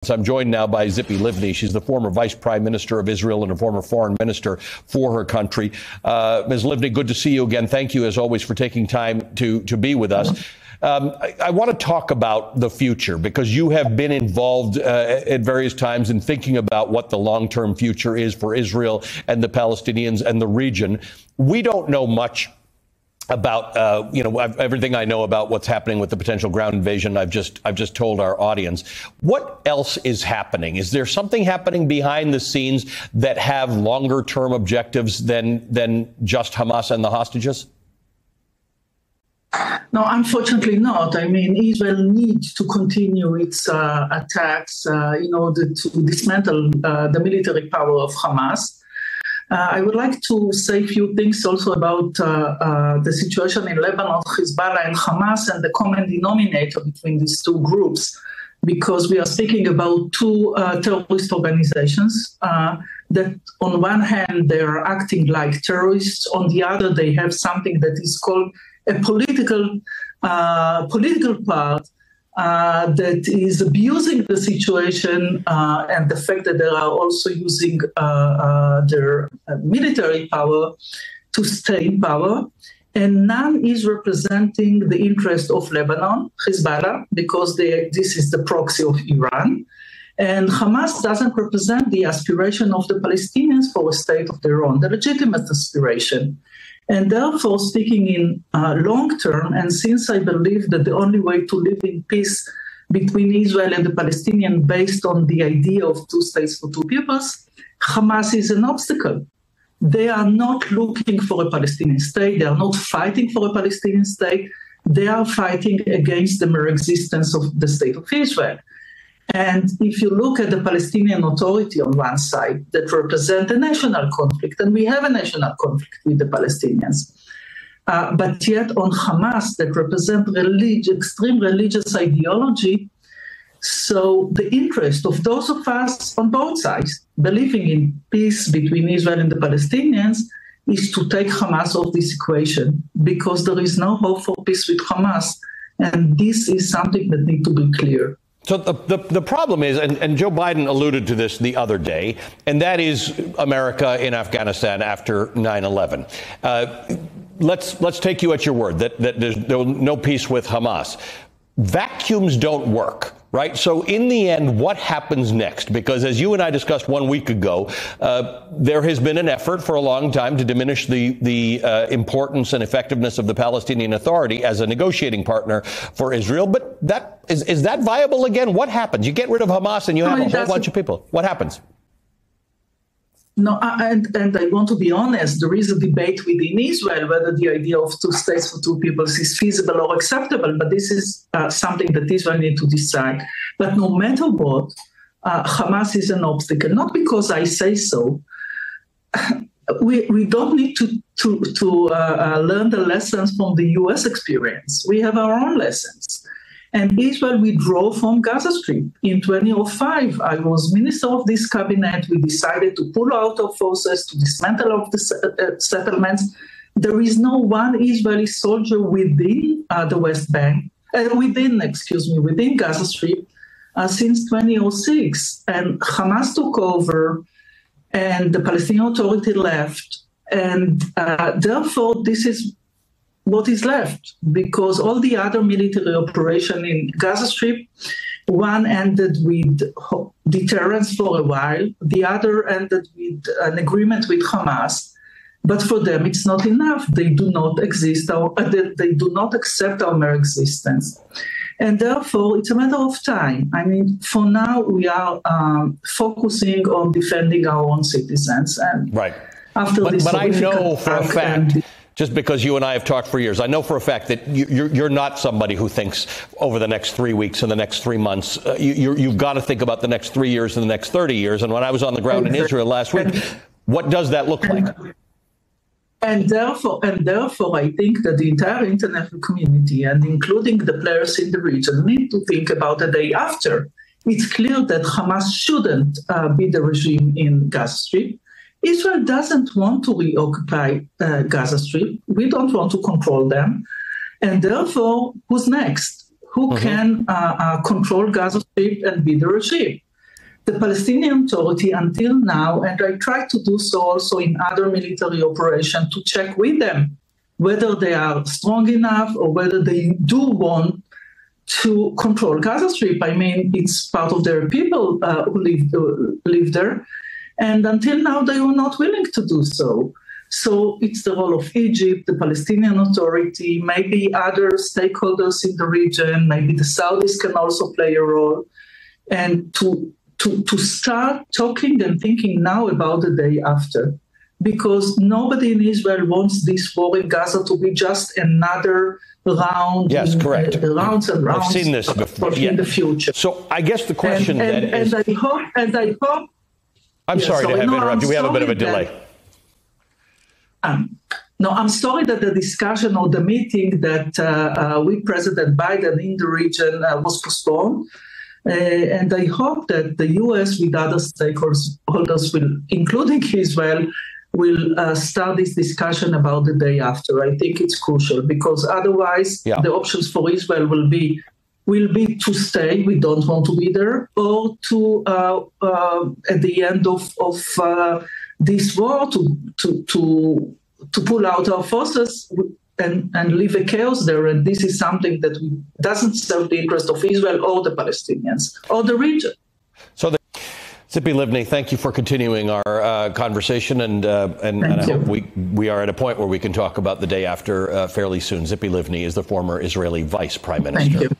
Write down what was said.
I'm joined now by ציפי Livni. She's the former Vice Prime Minister of Israel and a former Foreign Minister for her country. Ms. Livni, good to see you again. Thank you, as always, for taking time to be with us. I want to talk about the future because you have been involved at various times in thinking about what the long-term future is for Israel and the Palestinians and the region. We don't know much about, everything I know about what's happening with the potential ground invasion. I've just told our audience. What else is happening? Is there something happening behind the scenes that have longer term objectives than just Hamas and the hostages? No, unfortunately not. I mean, Israel needs to continue its attacks in order to dismantle the military power of Hamas. I would like to say a few things also about the situation in Lebanon, Hezbollah and Hamas, and the common denominator between these two groups, because we are speaking about two terrorist organizations that on one hand, they are acting like terrorists. On the other, they have something that is called a political part that is abusing the situation and the fact that they are also using their military power to stay in power. And none is representing the interest of Lebanon, Hezbollah, because this is the proxy of Iran. And Hamas doesn't represent the aspiration of the Palestinians for a state of their own, the legitimate aspiration. And therefore, speaking in long term, and since I believe that the only way to live in peace between Israel and the Palestinians based on the idea of two states for two peoples, Hamas is an obstacle. They are not looking for a Palestinian state. They are not fighting for a Palestinian state. They are fighting against the mere existence of the state of Israel. And if you look at the Palestinian Authority on one side that represent a national conflict, and we have a national conflict with the Palestinians, but yet on Hamas that represent extreme religious ideology, so the interest of those of us on both sides believing in peace between Israel and the Palestinians is to take Hamas off this equation because there is no hope for peace with Hamas. And this is something that needs to be clear. So the problem is, and Joe Biden alluded to this the other day, and that is America in Afghanistan after 9/11. Let's take you at your word that there's no peace with Hamas. Vacuums don't work, right? So in the end, what happens next? Because as you and I discussed 1 week ago, there has been an effort for a long time to diminish the importance and effectiveness of the Palestinian Authority as a negotiating partner for Israel. But is that viable again? What happens? You get rid of Hamas and you have a whole bunch of people. What happens? No, and I want to be honest, there is a debate within Israel whether the idea of two states for two peoples is feasible or acceptable, but this is something that Israel needs to decide. But no matter what, Hamas is an obstacle, not because I say so. We don't need to learn the lessons from the U.S. experience. We have our own lessons. And Israel withdrew from Gaza Strip. In 2005, I was minister of this cabinet. We decided to pull out our forces, to dismantle of the settlements. There is no one Israeli soldier within the West Bank, within Gaza Strip since 2006. And Hamas took over and the Palestinian Authority left. And therefore, this is what is left, because all the other military operation in Gaza Strip, one ended with deterrence for a while, the other ended with an agreement with Hamas. But for them, it's not enough. They do not exist. They do not accept our mere existence. And therefore, it's a matter of time. I mean, for now, we are focusing on defending our own citizens. And right. After this, but I know for a fact, just because you and I have talked for years, I know for a fact that you're not somebody who thinks over the next 3 weeks and the next 3 months. You've got to think about the next 3 years and the next 30 years. And when I was on the ground in Israel last week, what does that look like? And therefore, I think that the entire international community, and including the players in the region, need to think about a day after. It's clear that Hamas shouldn't be the regime in Gaza Strip. Israel doesn't want to reoccupy Gaza Strip. We don't want to control them. And therefore, who's next? Who can control Gaza Strip and be the regime? the Palestinian Authority until now, and I tried to do so also in other military operations, to check with them whether they are strong enough or whether they do want to control Gaza Strip. I mean, it's part of their people who live there. And until now, they were not willing to do so. So it's the role of Egypt, the Palestinian Authority, maybe other stakeholders in the region, maybe the Saudis can also play a role, and to start talking and thinking now about the day after. Because nobody in Israel wants this war in Gaza to be just another round. Yes, correct. Rounds and rounds. I've seen this before. In the future. So I guess the question is... I hope... I'm sorry to have interrupted you. We have a bit of a delay. No, I'm sorry that the discussion or the meeting that with President Biden in the region was postponed. And I hope that the U.S. with other stakeholders, will, including Israel, will start this discussion about the day after. I think it's crucial because otherwise the options for Israel will be to stay, we don't want to be there, or to at the end of this war to pull out our forces and leave a chaos there. And this is something that doesn't serve the interest of Israel or the Palestinians or the region. So, ציפי Livni, thank you for continuing our conversation, and I hope we are at a point where we can talk about the day after fairly soon. ציפי Livni is the former Israeli Vice Prime Minister. Thank you.